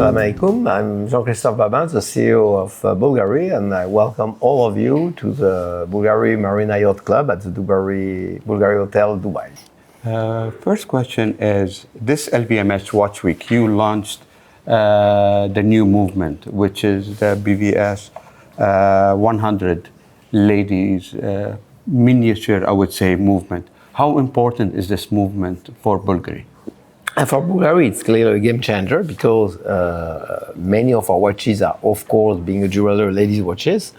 Assalamu alaikum. I'm Jean-Christophe Babin, the CEO of Bvlgari, and I welcome all of you to the Bvlgari Marina Yacht Club at the Bvlgari Hotel, Dubai. First question is, this LVMH Watch Week, you launched the new movement, which is the BVS 100 ladies miniature, I would say, movement. How important is this movement for Bvlgari? And for Bvlgari, it's clearly a game changer because many of our watches are, of course, being a jeweler, ladies' watches.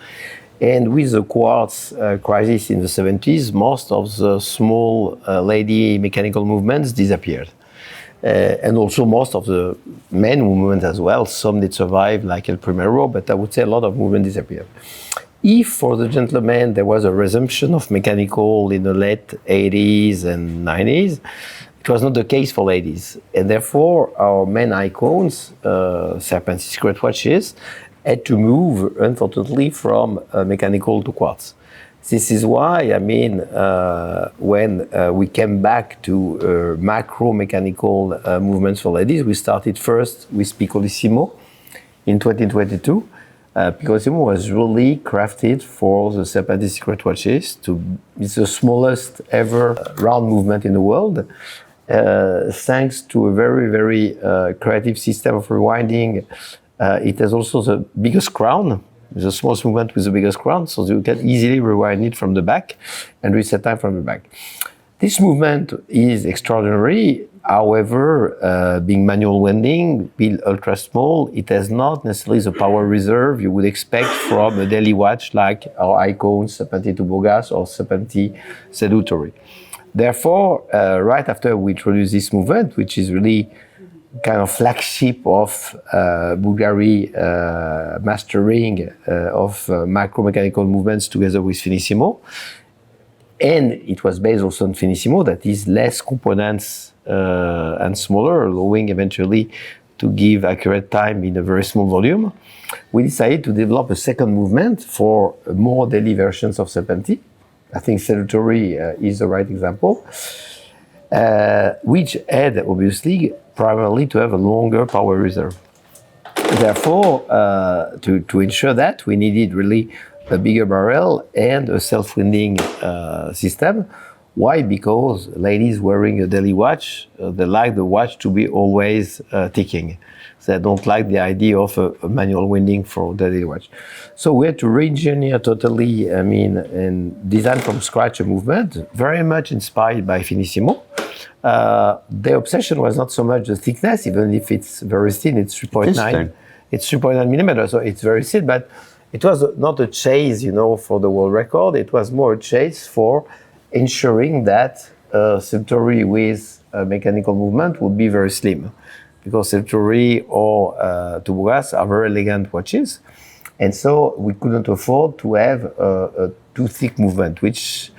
And with the quartz crisis in the 70s, most of the small lady mechanical movements disappeared. And also most of the men movements as well. Some did survive, like El Primero, but I would say a lot of movement disappeared. If for the gentlemen there was a resumption of mechanical in the late 80s and 90s, it was not the case for ladies. And therefore, our main icons, Serpenti secret watches, had to move, unfortunately, from mechanical to quartz. This is why, when we came back to macro-mechanical movements for ladies, we started first with Piccolissimo in 2022. Piccolissimo was really crafted for the Serpenti secret watches. It's the smallest ever round movement in the world. Thanks to a very, very creative system of rewinding. It has also the biggest crown, the smallest movement with the biggest crown, so you can easily rewind it from the back and reset time from the back. This movement is extraordinary. However, being manual winding, being ultra small, it has not necessarily the power reserve you would expect from a daily watch like our icons, Serpenti Tubogas or Serpenti Seductory. Therefore, right after we introduced this movement, which is really kind of flagship of Bvlgari mastering of macro-mechanical movements together with Finissimo, and it was based also on Finissimo, that is less components and smaller, allowing eventually to give accurate time in a very small volume. We decided to develop a second movement for more daily versions of Serpenti. I think Seductory is the right example, which had obviously primarily to have a longer power reserve. Therefore, to ensure that, we needed really a bigger barrel and a self-winding system. Why? Because ladies wearing a daily watch, they like the watch to be always ticking. They don't like the idea of a manual winding for the daily watch. So we had to re-engineer totally, and design from scratch a movement, very much inspired by Finissimo. The obsession was not so much the thickness, even if it's very thin, it's 3.9. It's 3.9 millimeters, so it's very thin, but it was not a chase, for the world record. It was more a chase for ensuring that Seductory with mechanical movement would be very slim. Because Seductory or Tubogas are very elegant watches. And so we couldn't afford to have a too thick movement, which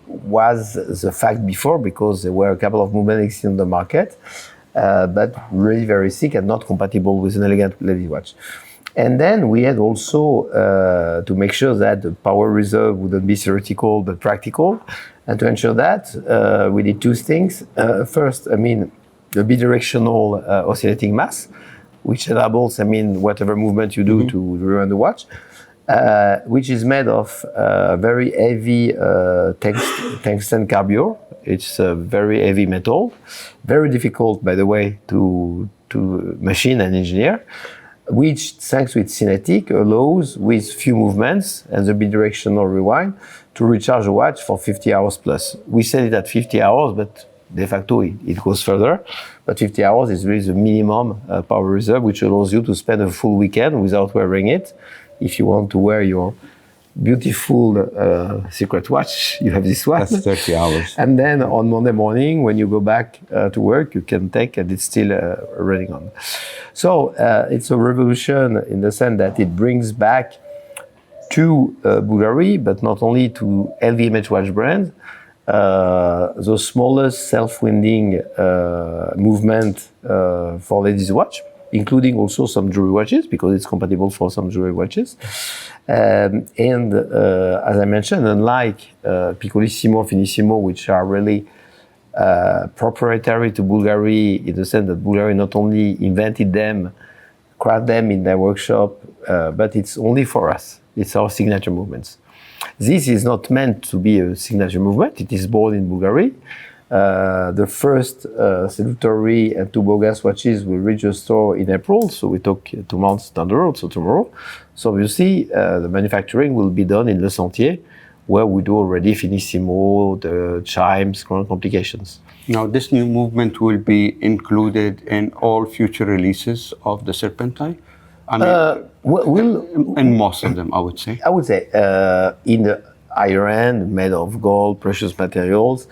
was the fact before, because there were a couple of movements in the market, but really very thick and not compatible with an elegant lady watch. And then we had also to make sure that the power reserve wouldn't be theoretical but practical. And to ensure that, we did two things. First, the bidirectional oscillating mass, which enables, whatever movement you do to rewind the watch, which is made of very heavy tungsten carbure. It's a very heavy metal, very difficult, by the way, to machine and engineer, which, thanks to its cinetic, allows, with few movements and the bidirectional rewind, to recharge a watch for 50 hours plus. We set it at 50 hours, but de facto it goes further. But 50 hours is really the minimum power reserve, which allows you to spend a full weekend without wearing it. If you want to wear your beautiful secret watch, you have this one. That's 30 hours. And then on Monday morning, when you go back to work, you can take, and it's still running on. So it's a revolution in the sense that it brings back to Bvlgari, but not only to LVMH watch brand, the smallest self-winding movement for ladies' watch, including also some jewelry watches, because it's compatible for some jewelry watches. And as I mentioned, unlike Piccolissimo, Finissimo, which are really proprietary to Bvlgari in the sense that Bvlgari not only invented them, craft them in their workshop, but it's only for us. It's our signature movements. This is not meant to be a signature movement. It is born in Bvlgari. The first salutary and 2 Bogas watches will reach the store in April, so we took 2 months down the road, so tomorrow. So obviously, the manufacturing will be done in Le Sentier, where we do already finissimo, the chimes, ground complications. Now, this new movement will be included in all future releases of the Serpenti? I mean, in most of them, I would say. I would say in the higher end, made of gold, precious materials,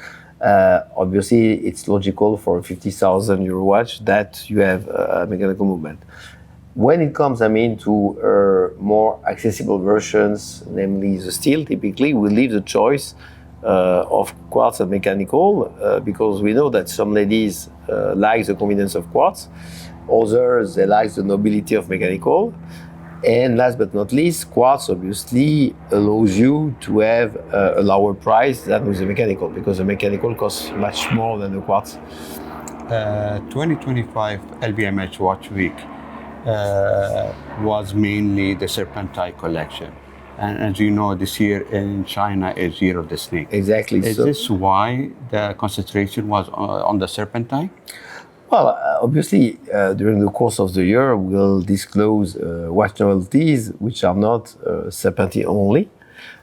obviously it's logical for a 50,000 euro watch that you have a mechanical movement. When it comes, to more accessible versions, namely the steel, typically we leave the choice of quartz and mechanical because we know that some ladies like the convenience of quartz, others they like the nobility of mechanical, and last but not least, quartz obviously allows you to have a lower price than with the mechanical because the mechanical costs much more than the quartz. 2025 LVMH Watch Week was mainly the Serpenti collection. And as you know, this year in China is Year of the Snake. Exactly. Is this why the concentration was on the Serpenti? Well, obviously, during the course of the year, we'll disclose watch novelties, which are not Serpenti only.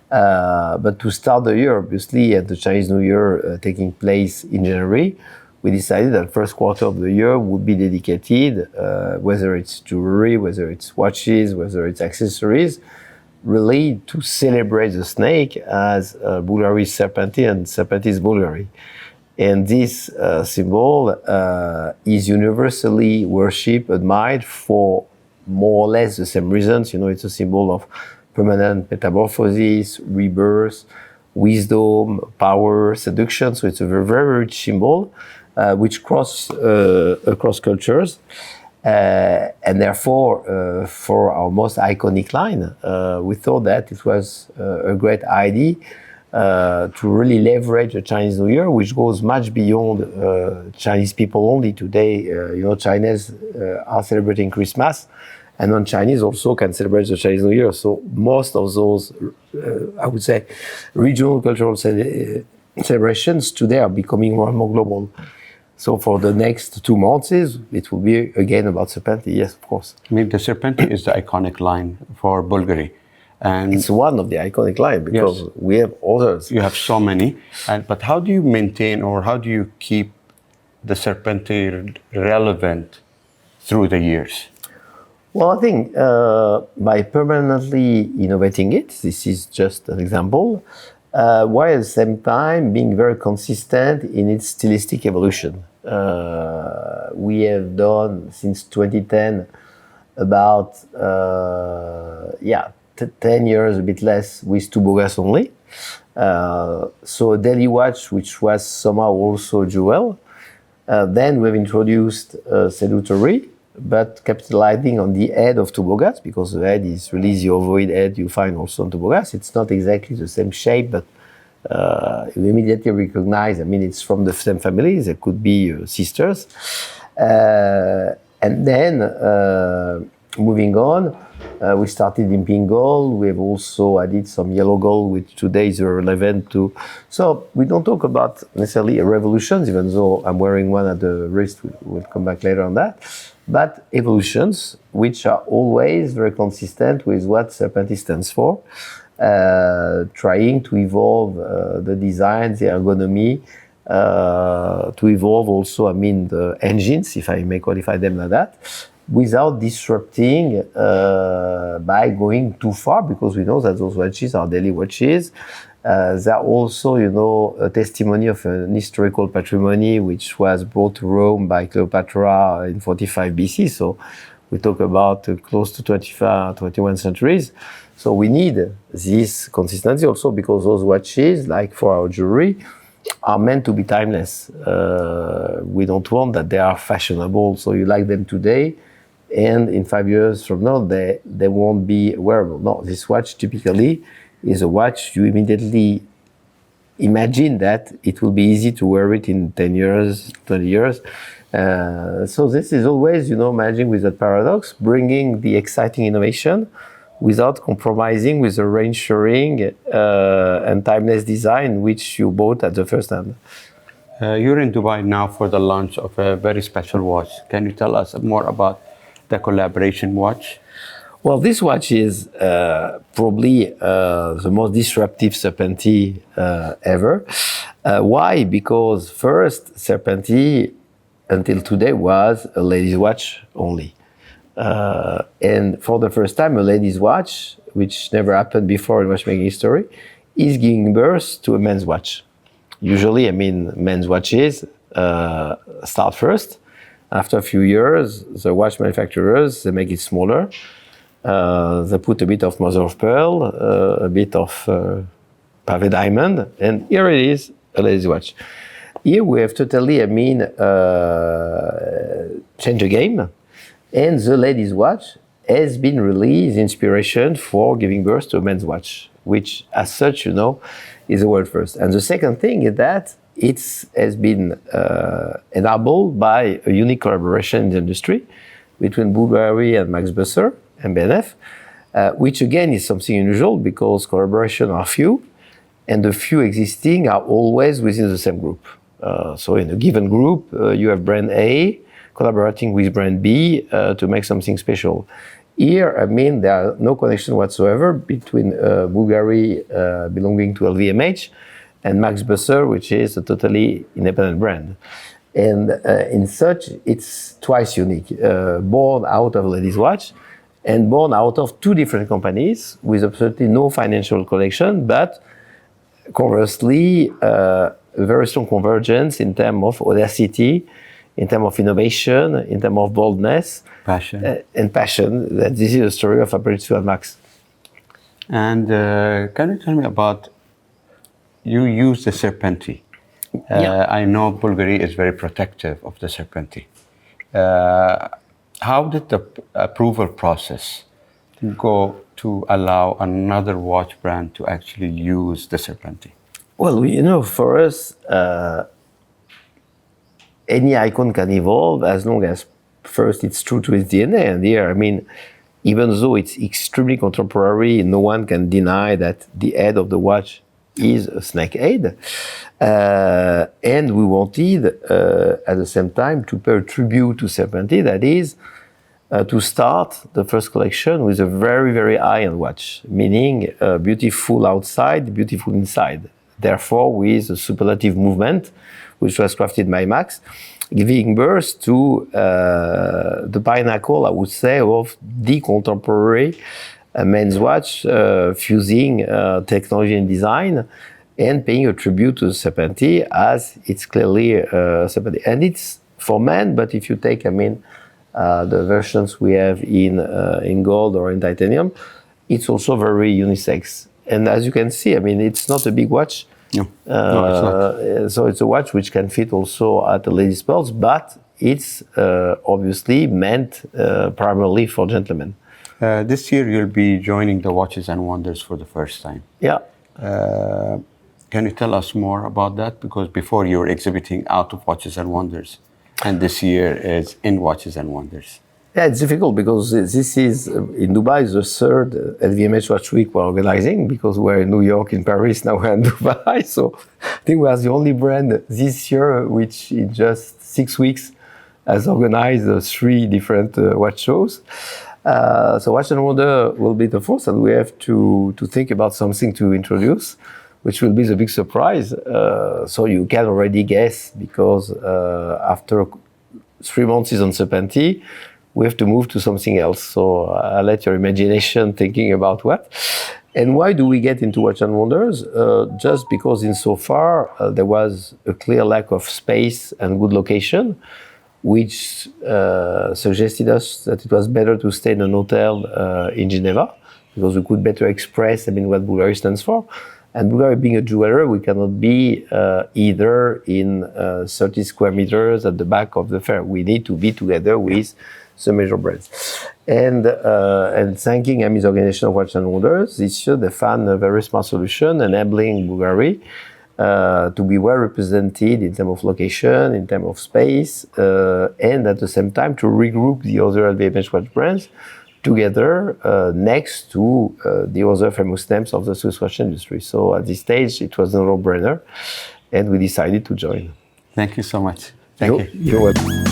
But to start the year, obviously, at the Chinese New Year taking place in January, we decided that first quarter of the year would be dedicated, whether it's jewelry, whether it's watches, whether it's accessories, really to celebrate the snake as Bvlgari's Serpenti and Serpenti's Bvlgari. And this symbol is universally worshipped, admired for more or less the same reasons. It's a symbol of permanent metamorphosis, rebirth, wisdom, power, seduction. So it's a very, very rich symbol which crosses across cultures. And therefore, for our most iconic line, we thought that it was a great idea to really leverage the Chinese New Year, which goes much beyond Chinese people only. Today, Chinese are celebrating Christmas, and non-Chinese also can celebrate the Chinese New Year. So most of those, I would say, regional cultural celebrations today are becoming more and more global. So for the next 2 months, it will be again about Serpenti, yes, of course. I mean, the Serpenti is the iconic line for Bvlgari. And it's one of the iconic lines because yes, we have others. You have so many. But how do you maintain or how do you keep the Serpenti relevant through the years? Well, I think by permanently innovating it, this is just an example, while at the same time being very consistent in its stylistic evolution. We have done since 2010 about 10 years, a bit less, with 2 Bogas only. So a daily watch, which was somehow also a jewel. Then we've introduced salutary, but capitalizing on the head of 2 Bogas, because the head is really the ovoid head you find also on 2 Bogas. It's not exactly the same shape, but you immediately recognize, it's from the same family. There could be sisters. And then, moving on, we started in pink gold. We have also added some yellow gold, which today is relevant to. So we don't talk about necessarily revolutions, even though I'm wearing one at the wrist. We'll come back later on that. But evolutions, which are always very consistent with what Serpenti stands for, trying to evolve the design, the ergonomy, to evolve also, the engines, if I may qualify them like that, without disrupting by going too far, because we know that those watches are daily watches. They're also, a testimony of an historical patrimony which was brought to Rome by Cleopatra in 45 BC. So we talk about close to 21 centuries. So we need this consistency also because those watches, like for our jewelry, are meant to be timeless. We don't want that they are fashionable, so you like them today, and in 5 years from now, they won't be wearable. No, this watch typically is a watch you immediately imagine that it will be easy to wear it in 10 years, 20 years. So this is always, managing with that paradox, bringing the exciting innovation without compromising with the range sharing and timeless design which you bought at the first hand. You're in Dubai now for the launch of a very special watch. Can you tell us more about the collaboration watch? Well, this watch is probably the most disruptive Serpenti ever. Why? Because first, Serpenti until today was a ladies' watch only. And for the first time, a ladies' watch, which never happened before in watchmaking history, is giving birth to a men's watch. Usually, men's watches start first. After a few years, the watch manufacturers, they make it smaller. They put a bit of mother of pearl, a bit of pavé diamond, and here it is, a ladies' watch. Here we have totally, change the game, and the ladies' watch has been really the inspiration for giving birth to a men's watch, which, as such, is a world first. And the second thing is that it has been enabled by a unique collaboration in the industry between Bvlgari and Max Busser, MB&F, which again is something unusual because collaborations are few, and the few existing are always within the same group. So in a given group, you have brand A collaborating with brand B to make something special. Here, there are no connection whatsoever between Bvlgari belonging to LVMH and Max Busser, which is a totally independent brand. And in such, it's twice unique, born out of a ladies' watch and born out of two different companies with absolutely no financial connection, but conversely, a very strong convergence in terms of audacity, in terms of innovation, in terms of boldness, passion, and passion. That this is the story of Aperitif and Max. And can you tell me about, you use the Serpenti. I know Bvlgari is very protective of the Serpenti. How did the approval process go to allow another watch brand to actually use the Serpenti? Well, for us, any icon can evolve as long as first it's true to its DNA. And here, even though it's extremely contemporary, no one can deny that the head of the watch is a snake head. And we wanted, at the same time, to pay a tribute to Serpenti, that is, to start the first collection with a very, very high-end watch, meaning beautiful outside, beautiful inside. Therefore, with a superlative movement, which was crafted by Max, giving birth to the pinnacle, I would say, of the contemporary men's watch, fusing technology and design, and paying a tribute to Serpenti, as it's clearly Serpenti. And it's for men, but if you take, the versions we have in gold or in titanium, it's also very unisex. And as you can see, it's not a big watch. No, it's not. So it's a watch which can fit also at a lady's purse, but it's obviously meant primarily for gentlemen. This year you'll be joining the Watches and Wonders for the first time. Yeah. Can you tell us more about that? Because before you were exhibiting out of Watches and Wonders, and this year is in Watches and Wonders. Yeah, it's difficult because this is, in Dubai, the third LVMH Watch Week we're organizing, because we're in New York, in Paris, now we're in Dubai. So I think we are the only brand this year which in just 6 weeks has organized 3 different watch shows. So Watch and Wonder will be the fourth, and we have to think about something to introduce, which will be the big surprise. So you can already guess, because after 3 months on Serpenti, we have to move to something else. So I'll let your imagination thinking about what. And why do we get into Watch and Wonders? Just because insofar there was a clear lack of space and good location, which suggested us that it was better to stay in an hotel in Geneva, because we could better express what Bvlgari stands for. And Bvlgari being a jeweler, we cannot be either in 30 square meters at the back of the fair. We need to be together with some major brands. And thanking Ami's organization of Watch and Wonders, this year they found a very smart solution enabling Bvlgari to be well represented in terms of location, in terms of space, and at the same time to regroup the other LVMH watch brands together next to the other famous names of the Swiss watch industry. So at this stage, it was a no-brainer, and we decided to join. Thank you so much. Thank you. You're welcome.